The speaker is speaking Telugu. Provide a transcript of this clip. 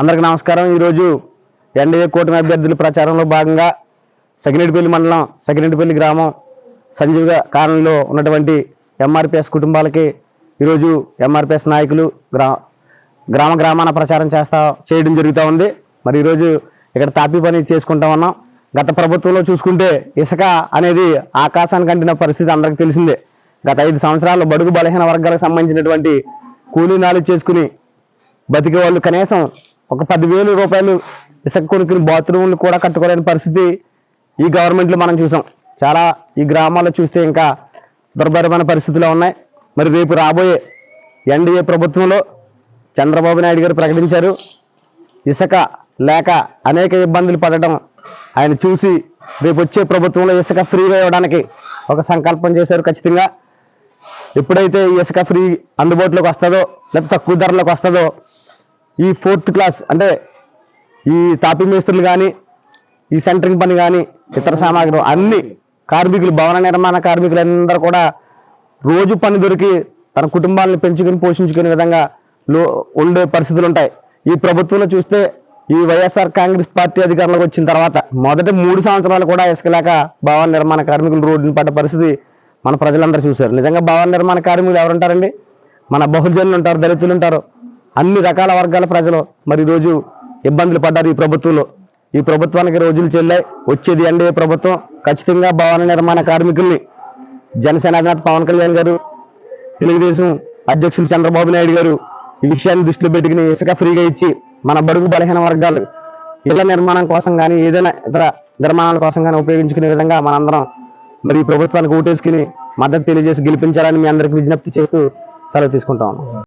అందరికీ నమస్కారం. ఈరోజు ఎన్డీఏ కూటమి అభ్యర్థుల ప్రచారంలో భాగంగా సకినేటిపల్లి మండలం సకినేటిపల్లి గ్రామం సంజీవ కాలనీలో ఉన్నటువంటి ఎంఆర్పిఎస్ కుటుంబాలకి ఈరోజు ఎంఆర్పిఎస్ నాయకులు గ్రామాన ప్రచారం చేయడం జరుగుతూ ఉంది. మరి ఈరోజు ఇక్కడ తాపీ పని చేసుకుంటా ఉన్నాం. గత ప్రభుత్వంలో చూసుకుంటే ఇసుక అనేది ఆకాశానికి అంటిన పరిస్థితి అందరికీ తెలిసిందే. గత 5 సంవత్సరాల్లో బడుగు బలహీన వర్గాలకు సంబంధించినటువంటి కూలీ నాలు చేసుకుని బతికే వాళ్ళు కనీసం ఒక 10,000 రూపాయలు ఇసుక కొనుక్కుని బాత్రూమ్లు కూడా కట్టుకోలేని పరిస్థితి ఈ గవర్నమెంట్లో మనం చూసాం. చాలా ఈ గ్రామాల్లో చూస్తే ఇంకా దుర్భరమైన పరిస్థితులు ఉన్నాయి. మరి రేపు రాబోయే ఎన్డీఏ ప్రభుత్వంలో చంద్రబాబు నాయుడు గారు ప్రకటించారు. ఇసుక లేక అనేక ఇబ్బందులు పడటం ఆయన చూసి రేపు వచ్చే ప్రభుత్వంలో ఇసుక ఫ్రీగా ఇవ్వడానికి ఒక సంకల్పం చేశారు. ఖచ్చితంగా ఎప్పుడైతే ఇసుక ఫ్రీ అందుబాటులోకి వస్తుందో లేకపోతే తక్కువ ధరలోకి వస్తుందో ఈ 4th క్లాస్ అంటే ఈ తాపీ మేస్త్రులు కానీ ఈ సెంటరింగ్ పని కానీ ఇతర సామాగ్రి అన్ని కార్మికులు భవన నిర్మాణ కార్మికులందరూ కూడా రోజు పని దొరికి తన కుటుంబాలను పెంచుకుని పోషించుకునే విధంగా ఉండే పరిస్థితులు ఉంటాయి. ఈ ప్రభుత్వంలో చూస్తే ఈ వైఎస్ఆర్ కాంగ్రెస్ పార్టీ అధికారంలోకి వచ్చిన తర్వాత మొదటి 3 సంవత్సరాలు కూడా ఇసుక లేక భవన నిర్మాణ కార్మికులు రోడ్డుని పడ్డ పరిస్థితి మన ప్రజలందరూ చూశారు. నిజంగా భవన నిర్మాణ కార్మికులు ఎవరుంటారండి? మన బహుజనులు ఉంటారు, దళితులు ఉంటారు, అన్ని రకాల వర్గాల ప్రజలు మరి ఈరోజు ఇబ్బందులు పడ్డారు ఈ ప్రభుత్వంలో. ఈ ప్రభుత్వానికి రోజులు చెల్లాయి. వచ్చేది ఎన్డీఏ ప్రభుత్వం ఖచ్చితంగా భవన నిర్మాణ కార్మికుల్ని జనసేన అధినేత పవన్ కళ్యాణ్ గారు, తెలుగుదేశం అధ్యక్షులు చంద్రబాబు నాయుడు గారు ఈ విషయాన్ని దృష్టిలో పెట్టుకుని ఇసుక ఫ్రీగా ఇచ్చి మన బడుగు బలహీన వర్గాలు ఇళ్ల నిర్మాణం కోసం కానీ ఏదైనా ఇతర నిర్మాణాల కోసం కానీ ఉపయోగించుకునే విధంగా మనందరం మరి ఈ ప్రభుత్వానికి ఓటేసుకుని మద్దతు తెలియజేసి గెలిపించాలని మీ అందరికీ విజ్ఞప్తి చేస్తూ సెలవు తీసుకుంటాం.